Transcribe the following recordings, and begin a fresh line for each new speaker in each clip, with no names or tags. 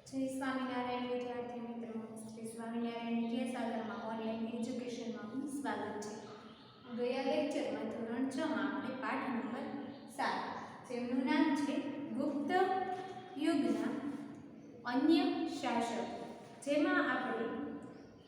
जय स्वामीनारायण विद्यार्थी मित्रों, श्री स्वामीनारायण विद्यासागर में ऑनलाइन एज्युकेशन में स्वागत है। गया लेक्चर में धोरण 6 में આપણે પાઠ નંબર 7 જેનું નામ છે ગુપ્ત યુગના અન્ય શાસક, જેમાં આપણે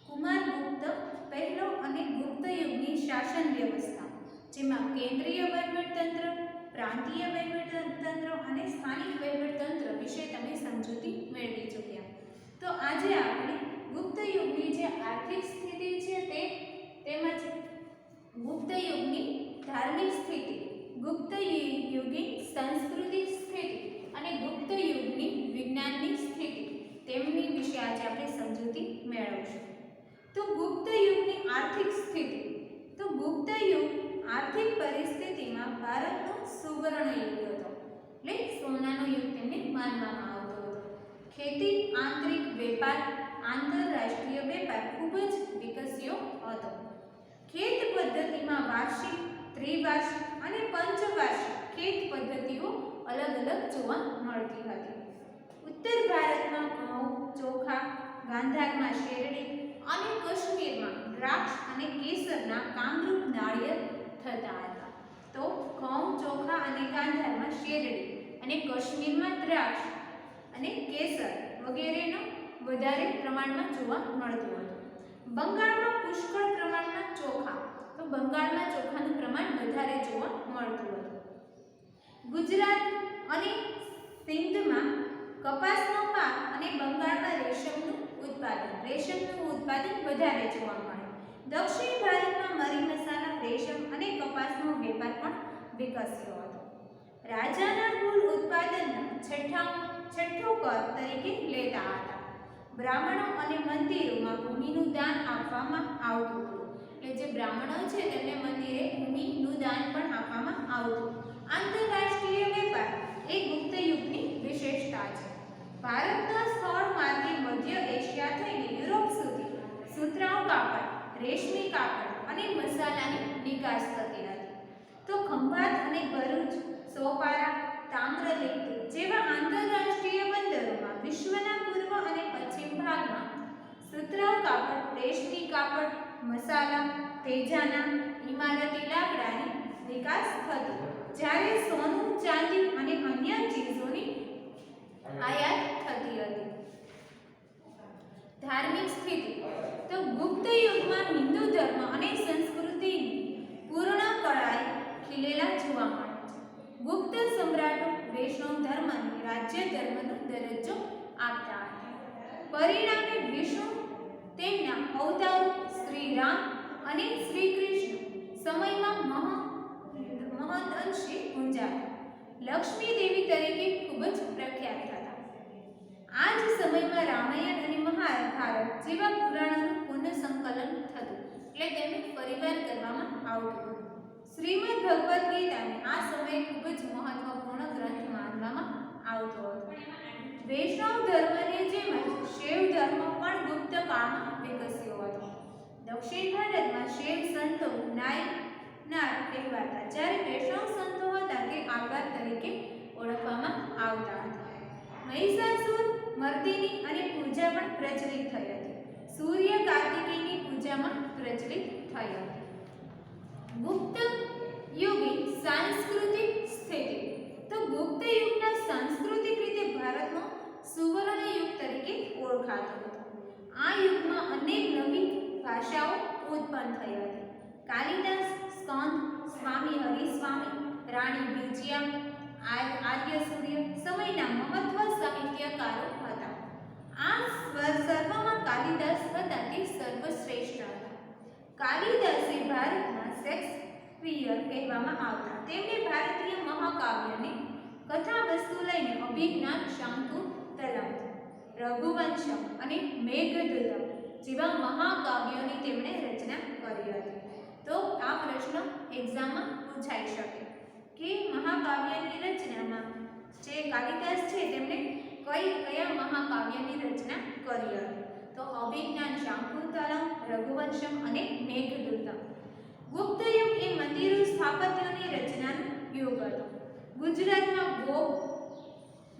કુમારગુપ્ત પહેલો અને ગુપ્ત યુગની શાસન વ્યવસ્થા, જેમાં કેન્દ્રીય વહીવટતંત્ર, પ્રાંતીય વહીવટતંત્ર અને સ્થાનિક વહીવટતંત્ર વિશે તમે સમજૂતી મેળવી ચૂક્યા। તો આજે આપણે ગુપ્ત યુગની જે આર્થિક સ્થિતિ છે તેમજ ગુપ્ત યુગની ધાર્મિક સ્થિતિ, ગુપ્ત યુગની સાંસ્કૃતિક સ્થિતિ અને ગુપ્ત યુગની વિજ્ઞાનની સ્થિતિ તેમની વિશે આજે આપણે સમજૂતી મેળવીશું। તો ગુપ્ત યુગની આર્થિક સ્થિતિ, તો ગુપ્ત યુગ આર્થિક પરિસ્થિતિમાં ભારતનો સુવર્ણ યુગ હતો, એટલે સોનાનો યુગ તેમને માનવામાં આવતો હતો। ખેતી, આંતરિક વેપાર, આંતરરાષ્ટ્રીય વેપાર ખૂબ જ વિકસ્યો હતો। ખેત પદ્ધતિમાં વાર્ષિક, ત્રિવાર્ષિક અને પંચવાર્ષિક ખેત પદ્ધતિઓ અલગ અલગ જોવા મળતી હતી। ઉત્તર ભારતમાં ઘઉં, ચોખા, ગાંધારમાં શેરડી અને કાશ્મીરમાં દ્રાક્ષ અને કેસરના કામરૂપ નાળિયેર થતા હતા। તો ઘઉં, ચોખા અને ગાંધારમાં શેરડી અને કાશ્મીરમાં દ્રાક્ષ અને કેસર વગેરેનો વધારે પ્રમાણમાં જોવા મળતું હતું। બંગાળમાં પુષ્કળ પ્રમાણમાં ચોખા, તો બંગાળમાં ચોખાનું પ્રમાણ વધારે જોવા મળતું હતું। ગુજરાત અને સિંધમાં કપાસનો પાક અને બંગાળમાં રેશમનું ઉત્પાદન વધારે જોવા મળે। દક્ષિણ ભારતમાં મરી મસાલા, રેશમ અને કપાસનો વેપાર પણ વિકસ્યો હતો। રાજાના કુલ ઉત્પાદનનો છઠ્ઠો કર તરીકે લેતા હતા। બ્રાહ્મણો અને મંદિરોમાં ભૂમિનું દાન આપવામાં આવતું હતું, એટલે જે બ્રાહ્મણો છે તેમને મંદિરે ભૂમિનું દાન પણ આપવામાં આવતું। આંતરરાષ્ટ્રીય વેપાર એ ગુપ્ત યુગની વિશેષતા છે। ભારતના સ્થળ માર્ગે મધ્ય એશિયા થઈને યુરોપ સુધી સુતરાઉ કાપડ, રેશમી કાપડ અને મસાલાની નિકાસ થતી હતી। તો ખંભાત અને ભરૂચ, સોપારા, તામ્રલિપ્ત જેવા આંતરરાષ્ટ્રીય બંદરોમાં વિશ્વના પૂર્વ અને પશ્ચિમ ભાગમાં સુતરાઉ કાપડ, રેશમી કાપડ, મસાલા, તેજાના, ઇમારતી લાકડાની નિકાસ થતી, જ્યારે સોનું, ચાંદી અને અન્ય ચીજોની આયાત થતી હતી। ધાર્મિક સ્થિતિ, તો ગુપ્ત યુગમાં હિન્દુ ધર્મ અને સંસ્કૃતિની પૂર્ણ કળાએ ખીલેલા જોવા મળે છે। ગુપ્ત સમ્રાટો વૈષ્ણવ ધર્મને રાજ્ય ધર્મનો દરજ્જો આપતા હતા। પરિણામે વિષ્ણુ તેમના અવતારો શ્રી રામ અને શ્રી કૃષ્ણ સમયમાં મહદ અંશે ગુંજાતા, લક્ષ્મી દેવી તરીકે ખૂબ જ પ્રખ્યાત હતા। આ જ સમયમાં રામાયણ અને મહાભારત જેવા પુરાણોનું પુનઃસંકલન થતું, એટલે તેનું પરિવાર કરવામાં આવતું હતું। શ્રીમદ ભગવદ્ ગીતાને આ સમયે ખૂબ જ મહત્વપૂર્ણ ગ્રંથ માનવામાં આવતો હતો। વૈષ્ણવ ધર્મની જેમ જ શૈવ ધર્મ પણ ગુપ્ત કાળમાં વિકસ્યો હતો। દક્ષિણ ભારતમાં શૈવ સંતો નાયનાર કહેવાતા, જ્યારે વૈષ્ણવ સંતો હતા તે આલવાર તરીકે ઓળખવામાં આવતા હતા। મહિષાસુર મર્દિની અને પૂજા પણ પ્રચલિત થઈ હતી। સૂર્ય કાર્તિકેયની પૂજામાં પ્રચલિત થઈ હતી। ગુપ્ત યુગની સાંસ્કૃતિક સ્થિતિ, તો ગુપ્ત યુગના સાંસ્કૃતિક રીતે ભારતનો સુવર્ણ યુગ તરીકે ઓળખાતો હતો। આ યુગમાં અનેક નવી ભાષાઓ ઉત્પન્ન થઈ હતી। કાલિદાસ, સ્કંદ, સ્વામી હરિસ્વામી, રાણી વિજયા, આર્ય સૂર્ય સમયના મહત્વ સાહિત્યકારો હતા। આ સર્વમાં કાલિદાસ હતા તે સર્વશ્રેષ્ઠ હતા। કાલિદાસે ભારતના શેક્સપિયર કહેવામાં આવતા, તેમણે ભારતીય મહાકાવ્યને કથા વસ્તુ લઈને અભિજ્ઞાન, શાકુંતલમ, રઘુવંશમ અને મેઘદૂતમ જેવા મહાકાવ્યોની તેમણે રચના કરી હતી। તો આ પ્રશ્ન એક્ઝામમાં પૂછાઈ શકે કે મહાકાવ્યની રચનામાં જે કાલિદાસ છે તેમણે કયા મહાકાવ્યની રચના કરી હતી? તો અભિજ્ઞાન, શાકુંતલમ, રઘુવંશમ અને મેઘદૂતમ। ગુપ્ત યુગ એ મંદિરો સ્થાપત્યોની રચનાનો યુગ હતો। ગુજરાતમાં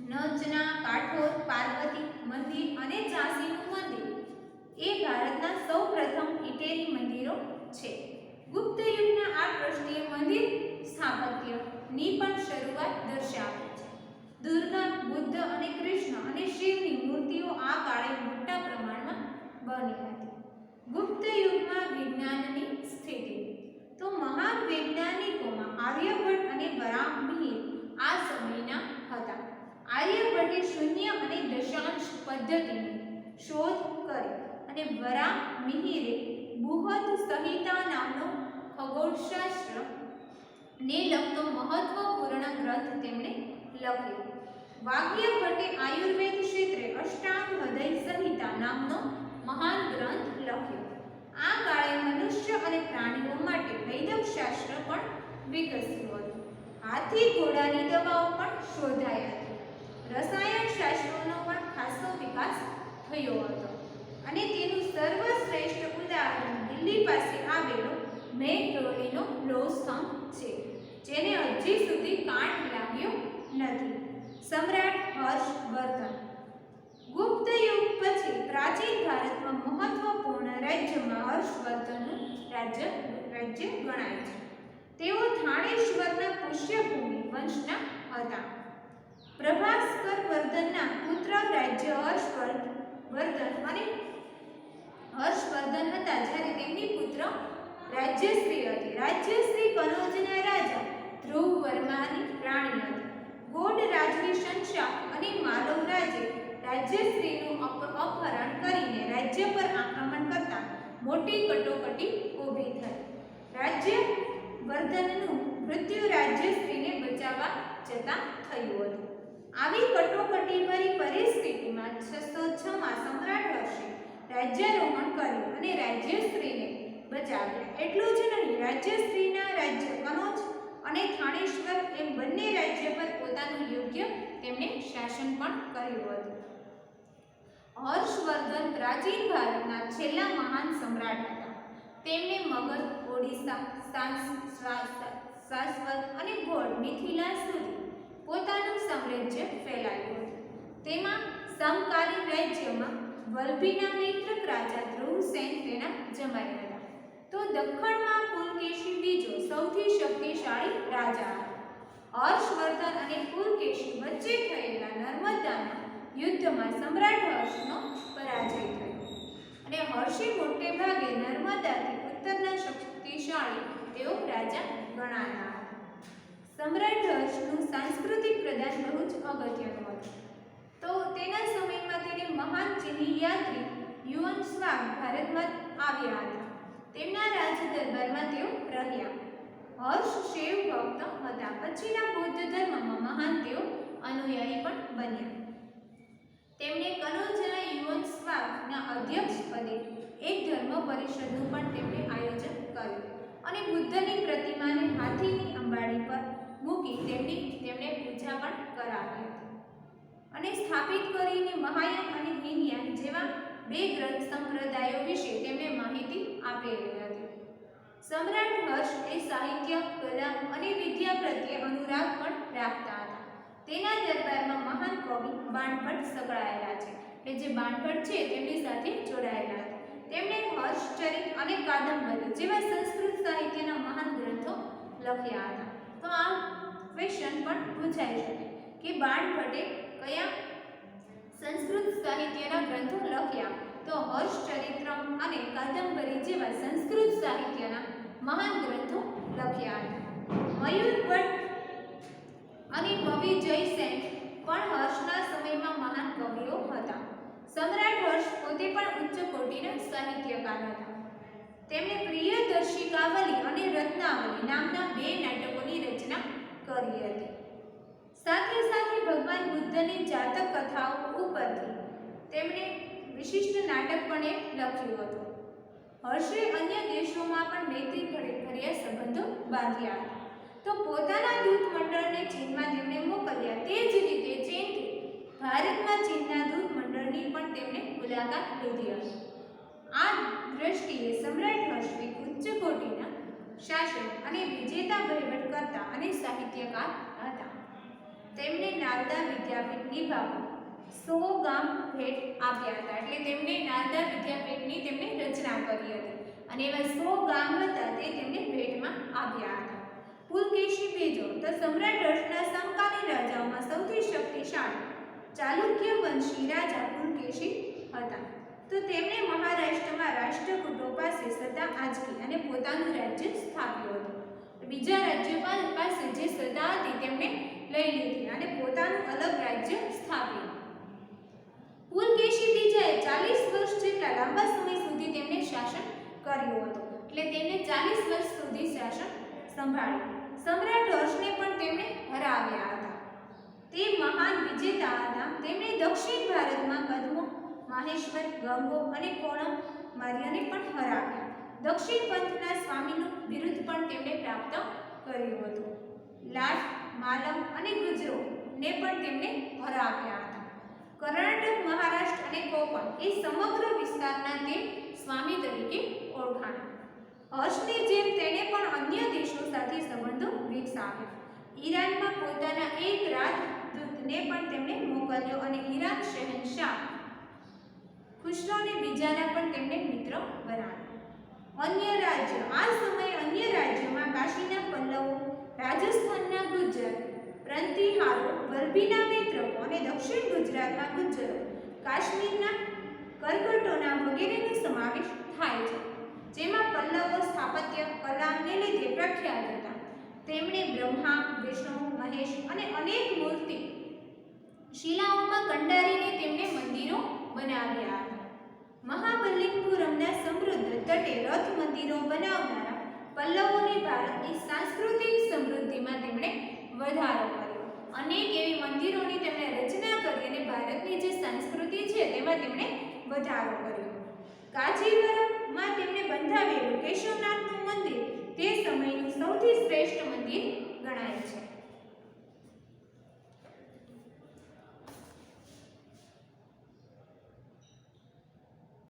નચના કાઠોર પાર્વતી મંદિર અને ઝાંસીનું મંદિર એ ભારતના સૌપ્રથમ ઇટેરી મંદિરો છે. ગુપ્ત યુગના આ ટ્રસ્ટીય મંદિર સ્થાપત્યની પણ શરૂઆત દર્શાવે છે. દુર્ગા, બુદ્ધ અને કૃષ્ણ અને શિવની મૂર્તિઓ આ કાળે મોટા પ્રમાણમાં બની હતી. ગુપ્ત યુગમાં વિજ્ઞાનની સ્થિતિ. તો મહાન વૈજ્ઞાનિકોમાં આર્યભટ્ટ અને વરાહમિહિર આ સમયના હતા. આર્યભટ્ટે શૂન્ય અને દશાંશ પદ્ધતિની શોધ કરી અને વરાહમિહિરે બૃહદ સંહિતા નામનો ખગોળશાસ્ત્ર ને લગતો મહત્વપૂર્ણ ગ્રંથ તેમણે લખ્યો. વાગ્યભટ્ટે આયુર્વેદ ક્ષેત્રે અષ્ટાંગ હૃદય સંહિતા નામનો મહાન ગ્રંથ લખ્યો. આ કાળે મનુષ્ય અને પ્રાણીઓ માટે વૈદકશાસ્ત્ર પણ વિકસ્યું હતું. હાથી ઘોડાની દવાઓ પણ શોધાઈ હતી. રસાયણ શાસ્ત્રોનો પણ ખાસો વિકાસ થયો હતો અને તેનું સર્વશ્રેષ્ઠ ઉદાહરણ દિલ્હી પાસે આવેલો મેહરૌલીનો લોહ સ્તંભ છે, જેને હજી સુધી કાંટ લાગ્યો નથી. સમ્રાટ હર્ષવર્ધન. ગુપ્ત યુગ પછી પ્રાચીન ભારતમાં મહત્વપૂર્ણ રાજ્યમાં હર્ષવર્ધનનું રાજ્ય ગણાય છે. તેઓ થાણેશ્વરના પુષ્યભૂમિ વંશના હતા. પ્રભાસ્કર વર્ધનના પુત્ર રાજ્ય હર્ષવર્ધન હતા, જ્યારે તેમની પુત્ર રાજ્યશ્રી હતી. રાજ્યશ્રી કનૌજના રાજા ધ્રુવ વર્માની રાણી હતી. ગોડ રાજવી શંશાક અને માલવ રાજે રાજ્યશ્રીનું અપહરણ કરીને રાજ્ય પર આક્રમણ કરતા મોટી કટોકટી ઊભી થઈ. રાજ્યવર્ધનનું મૃત્યુ રાજ્યશ્રીને બચાવવા જતાં થયું હતું. આવી કટોકટીભરી પરિસ્થિતિમાં 606માં સમ્રાટ હર્ષે રાજ્યારોહણ કર્યું અને રાજ્યશ્રીને બચાવ્યા. એટલું જ નહીં, રાજ્યશ્રીના રાજ્ય કનૌજ અને થાણેશ્વર એમ બંને રાજ્ય પર પોતાનું યોગ્ય તેમણે શાસન પણ કર્યું હતું. હર્ષવર્ધન પ્રાચીન ભારતના છેલ્લા મહાન સમ્રાટ હતા. તેમણે મગધ, ઓડિશા, સારસ્વત અને ગોળ મિથિલા સુધી પોતાનું સામ્રાજ્ય ફેલાવ્યું હતું. તેમાં સમકાલીન રાજ્યમાં વલ્લભીના મૈત્રક રાજા ધ્રુવસેન તેના જમાઈ હતા. તો દખ્ખણમાં પુલકેશી બીજો સૌથી શક્તિશાળી રાજા હતો. હર્ષવર્ધન અને પુલકેશી વચ્ચે થયેલા નર્મદાના યુદ્ધમાં સમ્રાટ હર્ષનો પરાજય થયો અને હર્ષે મોટે ભાગે નર્મદાથી ઉત્તરના શક્તિશાળી તેઓ રાજા ગણાયા હતા. સમ્રાટ હર્ષનું સાંસ્કૃતિક પ્રદાન બહુ જ અગત્યનું હતું. તો તેના સમયમાં તેને મહાન ચીની યાત્રી યુઅન સ્વાંગ ભારતમાં આવ્યા હતા. તેમના રાજ દરબારમાં તેઓ રહ્યા. હર્ષ શૈવ ભક્ત હતા. પછીના બૌદ્ધ ધર્મમાં મહાન તેઓ અનુયાયી પણ બન્યા. તેમણે કનૌજના યુઅન સ્વાંગના અધ્યક્ષ પદે એક ધર્મ પરિષદનું પણ તેમણે આયોજન કર્યું અને બુદ્ધની પ્રતિમાને હાથીની અંબાડી પર મૂકી તેમણે પૂજા પણ કરાવી હતી અને સ્થાપિત કરીને મહાયાન અને હિનયાન જેવા બે ગ્રંથ સંપ્રદાયો વિશે તેમણે માહિતી આપેલી હતી. સમ્રાટ હર્ષ એ સાહિત્ય, કલા અને વિદ્યા પ્રત્યે અનુરાગ પણ રાખતા હતા. તેના દરબારમાં મહાન કવિ બાણભટ્ટ સંકળાયેલા છે, કે જે બાણભટ્ટ છે તેમની સાથે જોડાયેલા હતા. તેમણે હર્ષચરિત અને કાદંબરી જેવા સંસ્કૃત સાહિત્યના મહાન ગ્રંથો લખ્યા હતા. તો આ ક્વેશ્ચન પણ પૂછાઈ શકે કે બાણભટ્ટે કયા સંસ્કૃત સાહિત્યના ગ્રંથો લખ્યા? તો હર્ષચરિત્રમ અને કાદંબરી જેવા સંસ્કૃત સાહિત્યના મહાન ગ્રંથો લખ્યા હતા. મયુર ભટ્ટ અને કવિ જયસેન પણ હર્ષના સમયમાં મહાન કવિઓ હતા. સમ્રાટ હર્ષ પોતે પણ ઉચ્ચ કોટીના સાહિત્યકાર હતા. તેમણે પ્રિયદર્શિકાવલી અને રત્નાવલી નામના બે નાટકોની રચના કરી હતી. સાથે સાથે ભગવાન બુદ્ધની જાતક કથાઓ ઉપરથી તેમણે વિશિષ્ટ નાટક પણ લખ્યું હતું. હર્ષે અન્ય દેશોમાં પણ મૈત્રીભર્યા સંબંધો બાંધ્યા હતા. તો પોતાના દૂત મંડળને ચીનમાં તેમણે મોકલ્યા. તે જ રીતે ચીનથી ભારતમાં ચીનના દૂત મંડળની પણ તેમણે મુલાકાત લીધી હતી. આ દ્રષ્ટિએ સમ્રાટ હર્ષ એક ઉચ્ચ કોટીના શાસક અને વિજેતા વહીવટકર્તા અને સાહિત્યકાર હતા. તેમને નાલંદા વિદ્યાપીઠની બાબત 100 ગામ ભેટ આપ્યા હતા. એટલે તેમને નાલંદા વિદ્યાપીઠની તેમને રચના કરી હતી અને એવા 100 ગામ હતા તે તેમને ભેટમાં આપ્યા હતા. પુલકેશી બીજો તો સમ્રાટ હર્ષના સમકાલીન રાજાઓમાં સૌથી શક્તિશાળી ચાલુક્ય વંશી રાજા પુલકેશી હતા. તો તેમણે મહારાષ્ટ્રમાં રાષ્ટ્રકૂટો પાસે સત્તા આંચકી અને પોતાનું રાજ્ય સ્થાપ્યું હતું. બીજા રાજ્યપાલ પાસે જે સત્તા હતી તેમણે લઈ લીધી અને પોતાનું અલગ રાજ્ય સ્થાપ્યું. પુલકેશી બીજાએ 40 વર્ષ જેટલા લાંબા સમય સુધી તેમણે શાસન કર્યું હતું. એટલે તેમણે 40 વર્ષ સુધી શાસન સંભાળ્યું. સમ્રાટ હર્ષને પણ તેમણે હરાવ્યા હતા. તે મહાન વિજેતા હતા. તેમણે દક્ષિણ ભારતમાં કદમો, માહેશ્વર, ગંગો અને કોણમ માર્યાને પણ હરાવ્યા. દક્ષિણ પંથના સ્વામીનું બિરુદ પણ તેમણે પ્રાપ્ત કર્યું હતું. લાટ, માલમ અને ગુજરોને પણ તેમણે હરાવ્યા હતા. કર્ણાટક, મહારાષ્ટ્ર અને કોંકણ એ સમગ્ર વિસ્તારના તે સ્વામી તરીકે ઓળખાણા. હર્ષની જેમ તેણે પણ અન્ય દેશો સાથે સંબંધો વિકસાવ્યા. ઈરાનમાં પોતાના એક રાજદૂતને પણ તેમણે મોકલ્યો અને ઈરાન શહેનશાહ ખુશરોને બીજાના પણ તેમણે મિત્ર બનાવ્યા. અન્ય રાજ્ય આ સમયે અન્ય રાજ્યોમાં કાશીના પલ્લવો, રાજસ્થાનના ગુર્જર, પ્રતિહારો, વલ્લભીના મૈત્રકો અને દક્ષિણ ગુજરાતના ગુર્જરો, કાશ્મીરના કરકટોના વગેરેનો સમાવેશ થાય છે. જેમાં પલ્લવો સ્થાપત્ય કલાને લીધે પ્રખ્યાત હતા. તેમણે બ્રહ્મા, વિષ્ણુ, મહેશ અને અનેક મૂર્તિ શિલાઓમાં કંડારીને તેમણે મંદિરો બનાવ્યા હતા. મહાબલિપુરમના સમૃદ્ધ તટે રથ મંદિરો બનાવનારા પલ્લવોને ભારતની સાંસ્કૃતિક સમૃદ્ધિમાં તેમણે વધારો કર્યો. અનેક એવી મંદિરોની તેમણે રચના કરી અને ભારતની જે સંસ્કૃતિ છે તેમાં તેમણે વધારો કર્યો. કાંચીવરમમાં તેમણે બંધાવેલું કેશવનાથનું મંદિર તે સમયનું સૌથી શ્રેષ્ઠ મંદિર ગણાય છે.